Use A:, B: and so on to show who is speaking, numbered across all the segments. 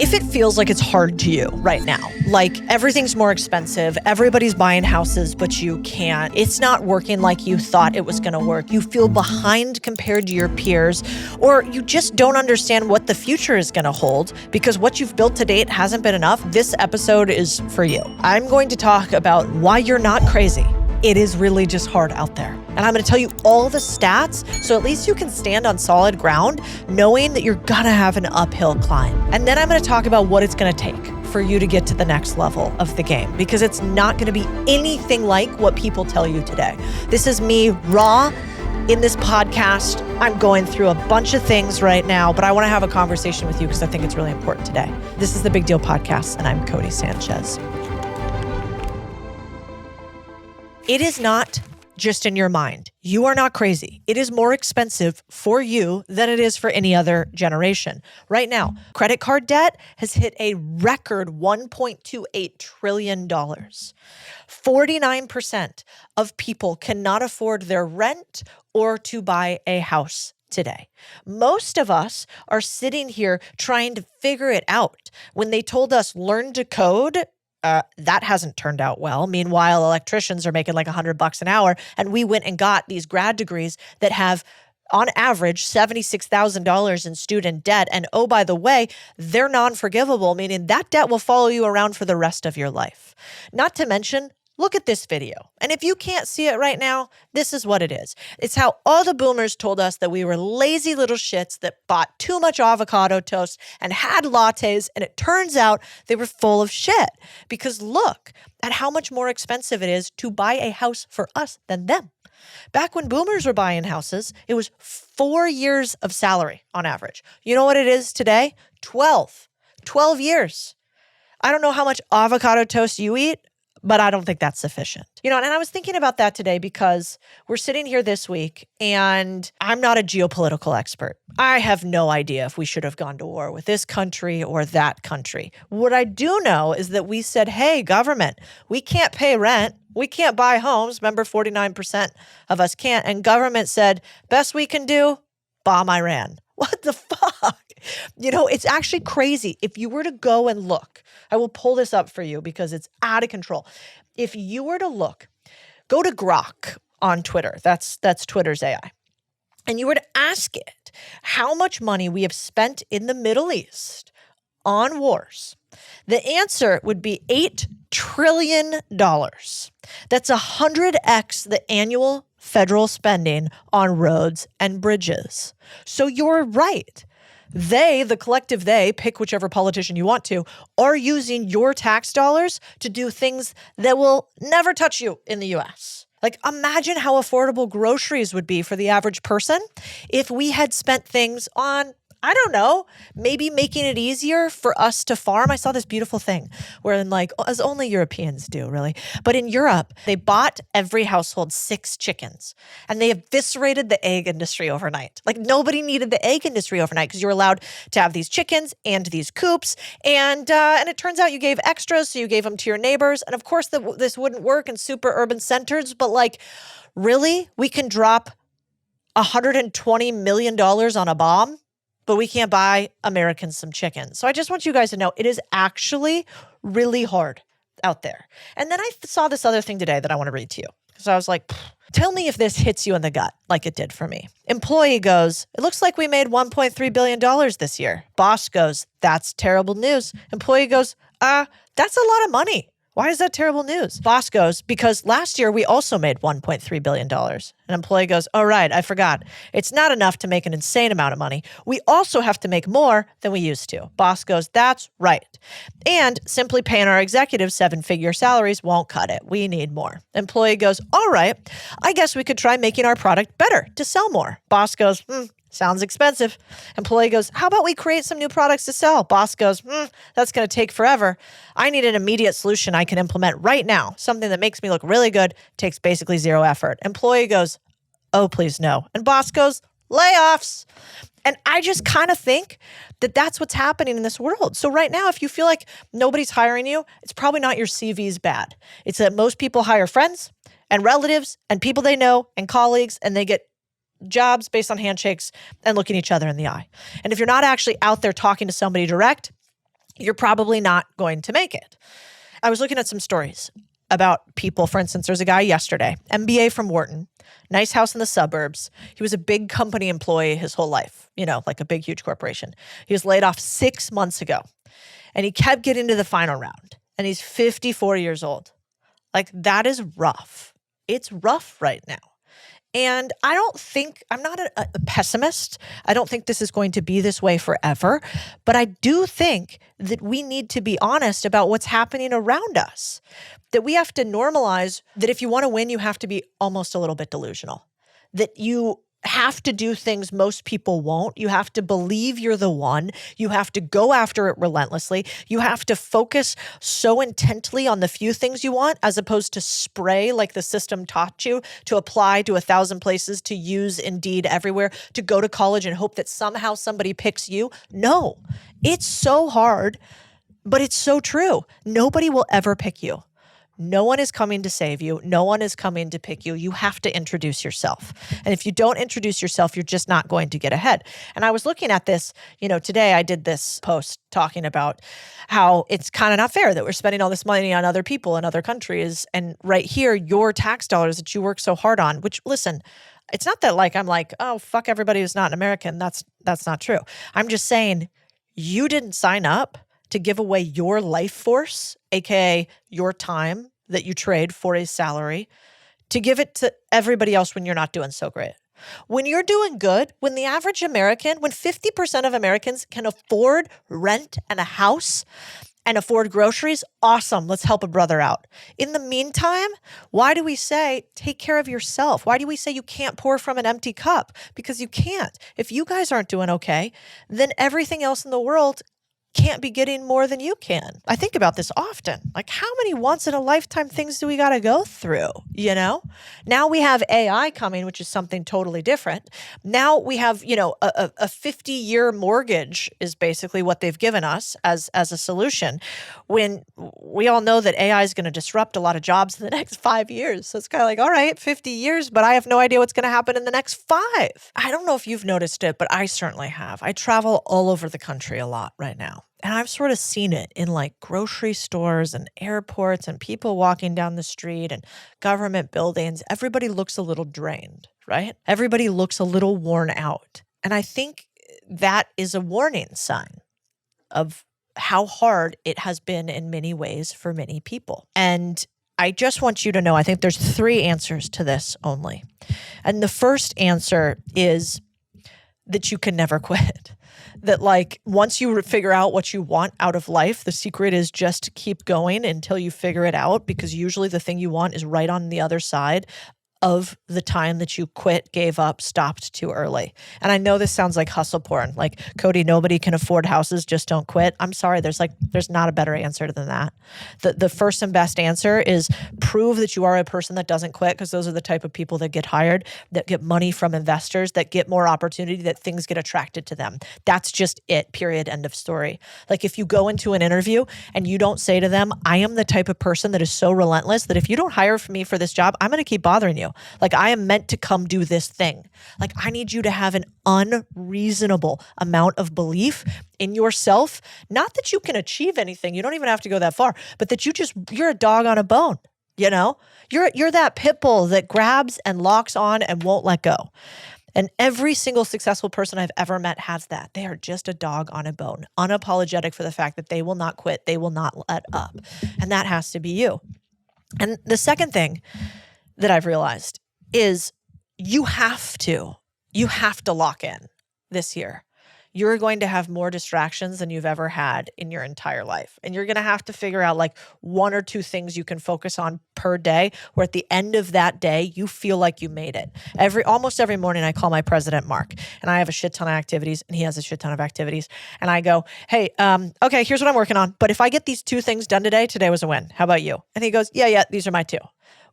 A: If it feels like it's hard to you right now, like everything's more expensive, everybody's buying houses, but you can't, it's not working like you thought it was going to work, you feel behind compared to your peers, or you just don't understand what the future is going to hold because what you've built to date hasn't been enough, this episode is for you. I'm going to talk about why you're not crazy. It is really just hard out there. And I'm going to tell you all the stats so at least you can stand on solid ground knowing that you're going to have an uphill climb. And then I'm going to talk about what it's going to take for you to get to the next level of the game because it's not going to be anything like what people tell you today. This is me raw in this podcast. I'm going through a bunch of things right now, but I want to have a conversation with you because I think it's really important today. This is the Big Deal Podcast, and I'm Cody Sanchez. It is not just in your mind. You are not crazy. It is more expensive for you than it is for any other generation. Right now, credit card debt has hit a record $1.28 trillion. 49% of people cannot afford their rent or to buy a house today. Most of us are sitting here trying to figure it out. When they told us learn to code, that hasn't turned out well. Meanwhile, electricians are making like $100 an hour, and we went and got these grad degrees that have, on average, $76,000 in student debt. And oh, by the way, they're non-forgivable, meaning that debt will follow you around for the rest of your life. Not to mention, look at this video. And if you can't see it right now, this is what it is. It's how all the boomers told us that we were lazy little shits that bought too much avocado toast and had lattes. And it turns out they were full of shit because look at how much more expensive it is to buy a house for us than them. Back when boomers were buying houses, it was 4 years of salary on average. You know what it is today? 12 years. I don't know how much avocado toast you eat, but I don't think that's sufficient. And I was thinking about that today because we're sitting here this week and I'm not a geopolitical expert. I have no idea if we should have gone to war with this country or that country. What I do know is that we said, hey, government, we can't pay rent. We can't buy homes. Remember, 49% of us can't. And government said, best we can do, bomb Iran. What the fuck? It's actually crazy. If you were to go and look, I will pull this up for you because it's out of control. If you were to look, go to Grok on Twitter. That's Twitter's AI. And you were to ask it how much money we have spent in the Middle East on wars, the answer would be $8 trillion. That's 100x the annual federal spending on roads and bridges. So you're right. They, the collective they, pick whichever politician you want to, are using your tax dollars to do things that will never touch you in the U.S. Like, imagine how affordable groceries would be for the average person if we had spent things on, I don't know, maybe making it easier for us to farm. I saw this beautiful thing where as only Europeans do, really. But in Europe, they bought every household 6 chickens and they eviscerated the egg industry overnight. Like nobody needed the egg industry overnight because you were allowed to have these chickens and these coops. And it turns out you gave extras, so you gave them to your neighbors. And of course, this wouldn't work in super urban centers, but really? We can drop $120 million on a bomb? But we can't buy Americans some chicken. So I just want you guys to know it is actually really hard out there. And then I saw this other thing today that I want to read to you. So I was like, tell me if this hits you in the gut like it did for me. Employee goes, it looks like we made $1.3 billion this year. Boss goes, that's terrible news. Employee goes, that's a lot of money. Why is that terrible news? Boss goes, because last year we also made $1.3 billion. An employee goes, oh, right, I forgot. It's not enough to make an insane amount of money. We also have to make more than we used to. Boss goes, that's right. And simply paying our executives 7-figure salaries won't cut it. We need more. Employee goes, all right, I guess we could try making our product better to sell more. Boss goes, sounds expensive. Employee goes, how about we create some new products to sell? Boss goes, that's going to take forever. I need an immediate solution I can implement right now. Something that makes me look really good, takes basically zero effort. Employee goes, oh, please no. And boss goes, layoffs. And I just kind of think that that's what's happening in this world. So right now, if you feel like nobody's hiring you, it's probably not your CV's bad. It's that most people hire friends and relatives and people they know and colleagues, and they get jobs based on handshakes and looking each other in the eye. And if you're not actually out there talking to somebody direct, you're probably not going to make it. I was looking at some stories about people. For instance, there's a guy yesterday, MBA from Wharton, nice house in the suburbs. He was a big company employee his whole life, like a big, huge corporation. He was laid off 6 months ago, and he kept getting to the final round, and he's 54 years old. Like, that is rough. It's rough right now. And I'm not a pessimist. I don't think this is going to be this way forever. But I do think that we need to be honest about what's happening around us. That we have to normalize that if you want to win, you have to be almost a little bit delusional. That you have to do things most people won't. You have to believe you're the one. You have to go after it relentlessly. You have to focus so intently on the few things you want as opposed to spray like the system taught you to apply to 1,000 places, to use Indeed everywhere, to go to college and hope that somehow somebody picks you. No, it's so hard, but it's so true. Nobody will ever pick you. No one is coming to save you. No one is coming to pick you. You have to introduce yourself. And if you don't introduce yourself, you're just not going to get ahead. And I was looking at this, today I did this post talking about how it's kind of not fair that we're spending all this money on other people in other countries. And right here, your tax dollars that you work so hard on, which, listen, it's not that I'm like, oh, fuck everybody who's not an American. That's not true. I'm just saying you didn't sign up to give away your life force, aka your time that you trade for a salary, to give it to everybody else when you're not doing so great. When you're doing good, when the average American, when 50% of Americans can afford rent and a house and afford groceries, awesome, let's help a brother out. In the meantime, why do we say take care of yourself? Why do we say you can't pour from an empty cup? Because you can't. If you guys aren't doing okay, then everything else in the world can't be getting more than you can. I think about this often. Like, how many once in a lifetime things do we got to go through? Now we have AI coming, which is something totally different. Now we have, a 50-year mortgage is basically what they've given us as a solution, when we all know that AI is going to disrupt a lot of jobs in the next 5 years. So it's kind of like, all right, 50 years, but I have no idea what's going to happen in the next 5. I don't know if you've noticed it, but I certainly have. I travel all over the country a lot right now. And I've sort of seen it in grocery stores and airports and people walking down the street and government buildings. Everybody looks a little drained, right? Everybody looks a little worn out. And I think that is a warning sign of how hard it has been in many ways for many people. And I just want you to know, I think there's 3 answers to this only. And the first answer is that you can never quit. That once you figure out what you want out of life, the secret is just to keep going until you figure it out, because usually the thing you want is right on the other side of the time that you quit, gave up, stopped too early. And I know this sounds like hustle porn. Like, Cody, nobody can afford houses, just don't quit. I'm sorry, there's not a better answer than that. The first and best answer is prove that you are a person that doesn't quit, because those are the type of people that get hired, that get money from investors, that get more opportunity, that things get attracted to them. That's just it, period, end of story. If you go into an interview and you don't say to them, I am the type of person that is so relentless that if you don't hire me for this job, I'm going to keep bothering you. I am meant to come do this thing. I need you to have an unreasonable amount of belief in yourself. Not that you can achieve anything. You don't even have to go that far, but that you're a dog on a bone. You're that pit bull that grabs and locks on and won't let go. And every single successful person I've ever met has that. They are just a dog on a bone, unapologetic for the fact that they will not quit. They will not let up. And that has to be you. And the second thing that I've realized is you have to lock in this year. You're going to have more distractions than you've ever had in your entire life. And you're going to have to figure out 1 or 2 things you can focus on per day, where at the end of that day, you feel like you made it. Almost every morning I call my president, Mark, and I have a shit ton of activities and he has a shit ton of activities. And I go, hey, okay, here's what I'm working on. But if I get these 2 things done today was a win. How about you? And he goes, yeah, these are my 2.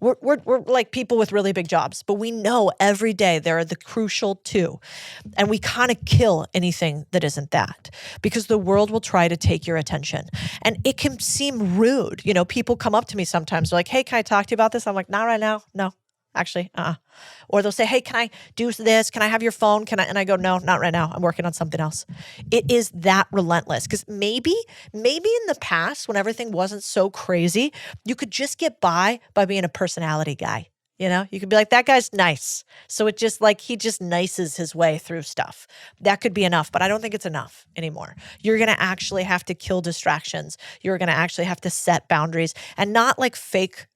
A: We're like people with really big jobs, but we know every day there are the crucial 2. And we kind of kill anything that isn't that, because the world will try to take your attention. And it can seem rude. People come up to me sometimes, they're like, hey, can I talk to you about this? I'm like, not right now. No, actually. Or they'll say, hey, can I do this? Can I have your phone? And I go, no, not right now. I'm working on something else. It is that relentless. Because maybe in the past, when everything wasn't so crazy, you could just get by being a personality guy. You could be like, that guy's nice. So it just he just nices his way through stuff. That could be enough, but I don't think it's enough anymore. You're going to actually have to kill distractions. You're going to actually have to set boundaries, and not like fake,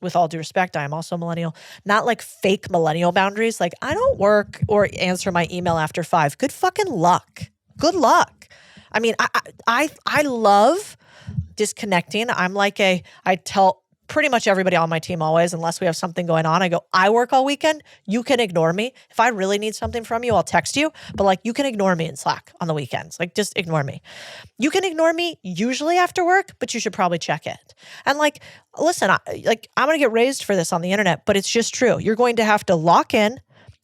A: with all due respect, I am also a millennial, not like fake millennial boundaries. Like, I don't work or answer my email after 5. Good fucking luck. Good luck. I mean, I love disconnecting. I tell pretty much everybody on my team always, unless we have something going on, I go, I work all weekend. You can ignore me. If I really need something from you, I'll text you. But you can ignore me in Slack on the weekends. Just ignore me. You can ignore me usually after work, but you should probably check it. And listen, I'm going to get raised for this on the internet, but it's just true. You're going to have to lock in,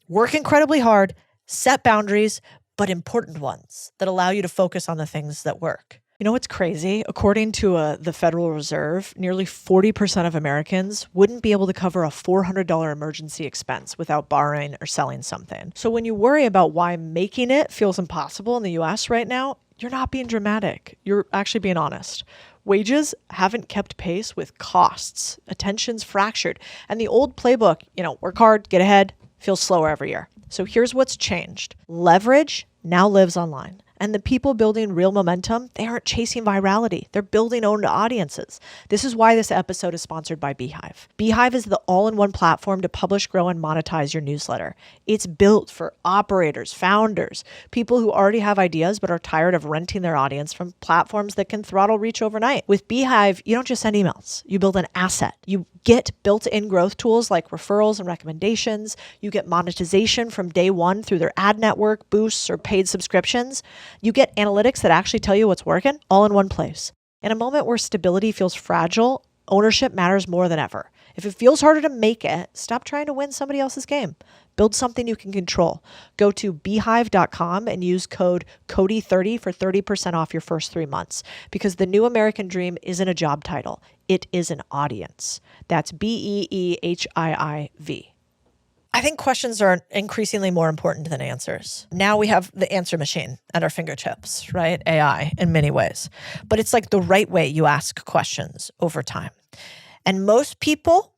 A: work incredibly hard, set boundaries, but important ones that allow you to focus on the things that work. You know what's crazy? According to the Federal Reserve, nearly 40% of Americans wouldn't be able to cover a $400 emergency expense without borrowing or selling something. So when you worry about why making it feels impossible in the US right now, you're not being dramatic. You're actually being honest. Wages haven't kept pace with costs. Attention's fractured. And the old playbook, work hard, get ahead, feels slower every year. So here's what's changed. Leverage now lives online. And the people building real momentum, they aren't chasing virality. They're building owned audiences. This is why this episode is sponsored by Beehive. Beehive is the all-in-one platform to publish, grow, and monetize your newsletter. It's built for operators, founders, people who already have ideas but are tired of renting their audience from platforms that can throttle reach overnight. With Beehive, you don't just send emails. You build an asset. You get built-in growth tools like referrals and recommendations. You get monetization from day one through their ad network, boosts, or paid subscriptions. You get analytics that actually tell you what's working all in one place. In a moment where stability feels fragile, ownership matters more than ever. If it feels harder to make it, stop trying to win somebody else's game. Build something you can control. Go to beehive.com and use code CODY30 for 30% off your first 3 months. Because the new American dream isn't a job title. It is an audience. That's BEEHIIV. I think questions are increasingly more important than answers. Now we have the answer machine at our fingertips, right? AI in many ways. But it's the right way you ask questions over time. And most people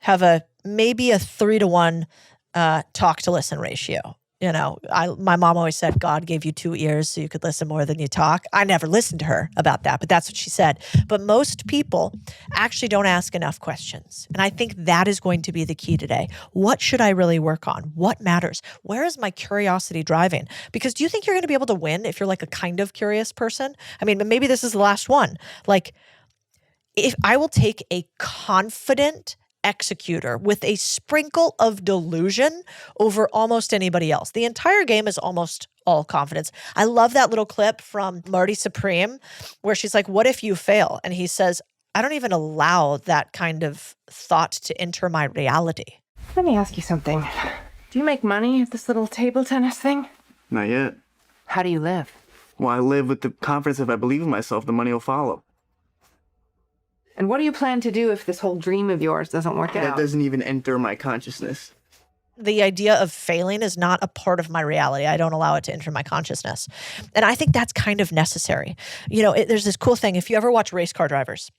A: have maybe a 3-to-1 talk to listen ratio. My mom always said, God gave you 2 ears so you could listen more than you talk. I never listened to her about that, but that's what she said. But most people actually don't ask enough questions. And I think that is going to be the key today. What should I really work on? What matters? Where is my curiosity driving? Because do you think you're going to be able to win if you're a kind of curious person? I mean, maybe this is the last one. If I will take a confident executor with a sprinkle of delusion over almost anybody else. The entire game is almost all confidence. I love that little clip from Marty Supreme where she's like, what if you fail? And he says, I don't even allow that kind of thought to enter my reality.
B: Let me ask you something. Do you make money at this little table tennis thing?
C: Not yet.
B: How do you live?
C: Well, I live with the confidence if I believe in myself, the money will follow.
B: And what do you plan to do if this whole dream of yours doesn't work out?
C: That doesn't even enter my consciousness.
A: The idea of failing is not a part of my reality. I don't allow it to enter my consciousness. And I think that's kind of necessary. There's this cool thing. If you ever watch race car drivers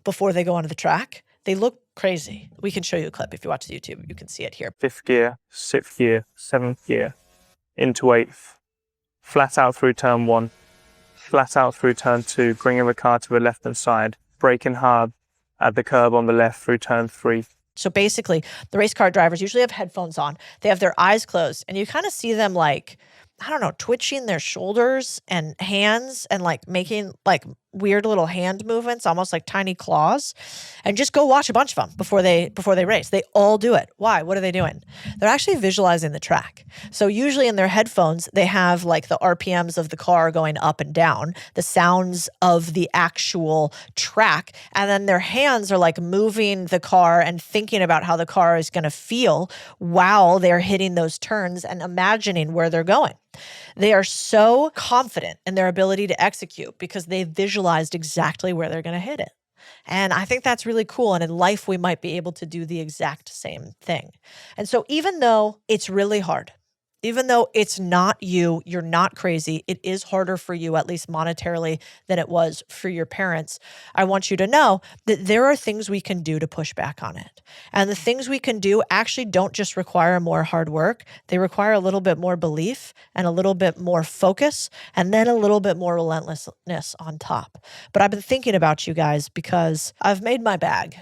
A: before they go onto the track, they look crazy. We can show you a clip. If you watch the YouTube, you can see it here.
D: 5th gear, 6th gear, 7th gear, into 8th, flat out through turn 1, flat out through turn 2, bringing the car to the left-hand side, braking hard at the curb on the left through turn 3.
A: So basically, the race car drivers usually have headphones on. They have their eyes closed, and you kind of see them twitching their shoulders and hands and making weird little hand movements, almost like tiny claws. And just go watch a bunch of them before they race. They all do it. Why? What are they doing? They're actually visualizing the track. So usually in their headphones, they have the RPMs of the car going up and down, the sounds of the actual track, and then their hands are moving the car and thinking about how the car is going to feel while they're hitting those turns and imagining where they're going. They are so confident in their ability to execute because they've visualized exactly where they're going to hit it. And I think that's really cool. And in life, we might be able to do the exact same thing. And so even though it's really hard, even though it's not you, you're not crazy, it is harder for you, at least monetarily, than it was for your parents. I want you to know that there are things we can do to push back on it. And the things we can do actually don't just require more hard work. They require a little bit more belief and a little bit more focus and then a little bit more relentlessness on top. But I've been thinking about you guys because I've made my bag,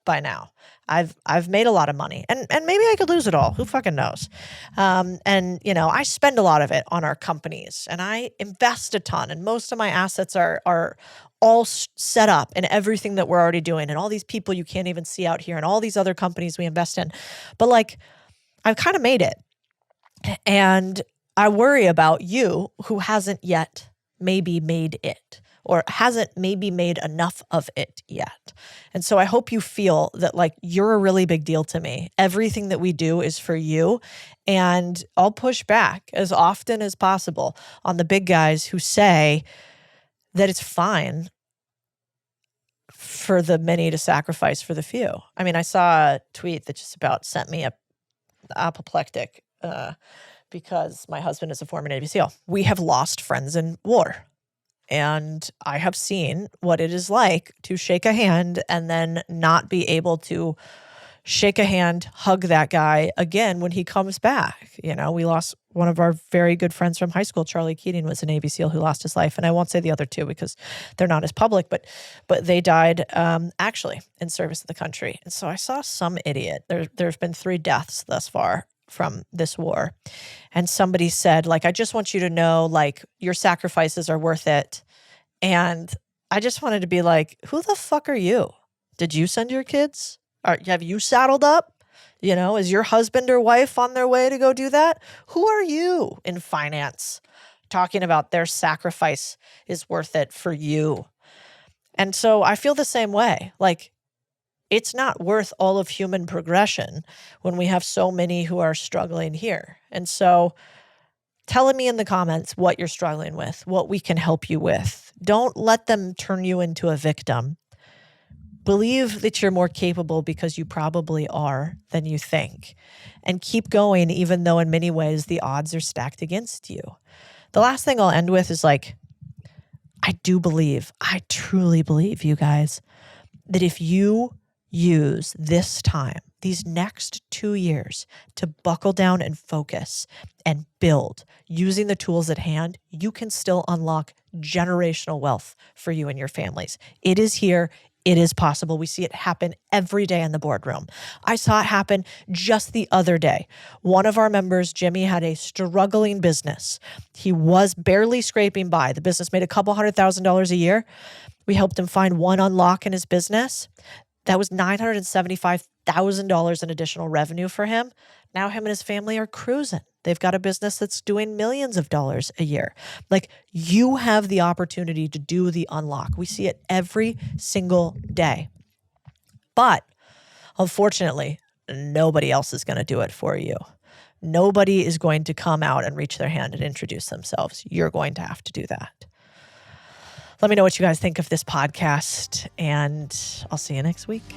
A: by now. I've made a lot of money and maybe I could lose it all. Who fucking knows? I spend a lot of it on our companies and I invest a ton and most of my assets are all set up in everything that we're already doing and all these people you can't even see out here and all these other companies we invest in. But I've kind of made it and I worry about you who hasn't yet maybe made it or hasn't maybe made enough of it yet. And so I hope you feel that you're a really big deal to me. Everything that we do is for you. And I'll push back as often as possible on the big guys who say that it's fine for the many to sacrifice for the few. I mean, I saw a tweet that just about sent me apoplectic because my husband is a former Navy SEAL. We have lost friends in war. And I have seen what it is like to shake a hand and then not be able to shake a hand, hug that guy again when he comes back. We lost one of our very good friends from high school. Charlie Keating was a Navy SEAL who lost his life. And I won't say the other two because they're not as public, but they died actually in service to the country. And so I saw some idiot. There's been 3 deaths thus far from this war. And somebody said, I just want you to know, your sacrifices are worth it. And I just wanted to be who the fuck are you? Did you send your kids? Have you saddled up? Is your husband or wife on their way to go do that? Who are you in finance talking about their sacrifice is worth it for you? And so I feel the same way. It's not worth all of human progression when we have so many who are struggling here. And so tell me in the comments what you're struggling with, what we can help you with. Don't let them turn you into a victim. Believe that you're more capable because you probably are than you think. And keep going even though in many ways the odds are stacked against you. The last thing I'll end with is I truly believe, you guys, that if you use this time, these next 2 years, to buckle down and focus and build using the tools at hand, you can still unlock generational wealth for you and your families. It is here. It is possible. We see it happen every day in the boardroom. I saw it happen just the other day. One of our members, Jimmy, had a struggling business. He was barely scraping by. The business made a couple $100,000 a year. We helped him find one unlock in his business. That was $975,000 in additional revenue for him. Now him and his family are cruising. They've got a business that's doing millions of dollars a year. You have the opportunity to do the unlock. We see it every single day. But unfortunately, nobody else is going to do it for you. Nobody is going to come out and reach their hand and introduce themselves. You're going to have to do that. Let me know what you guys think of this podcast, and I'll see you next week.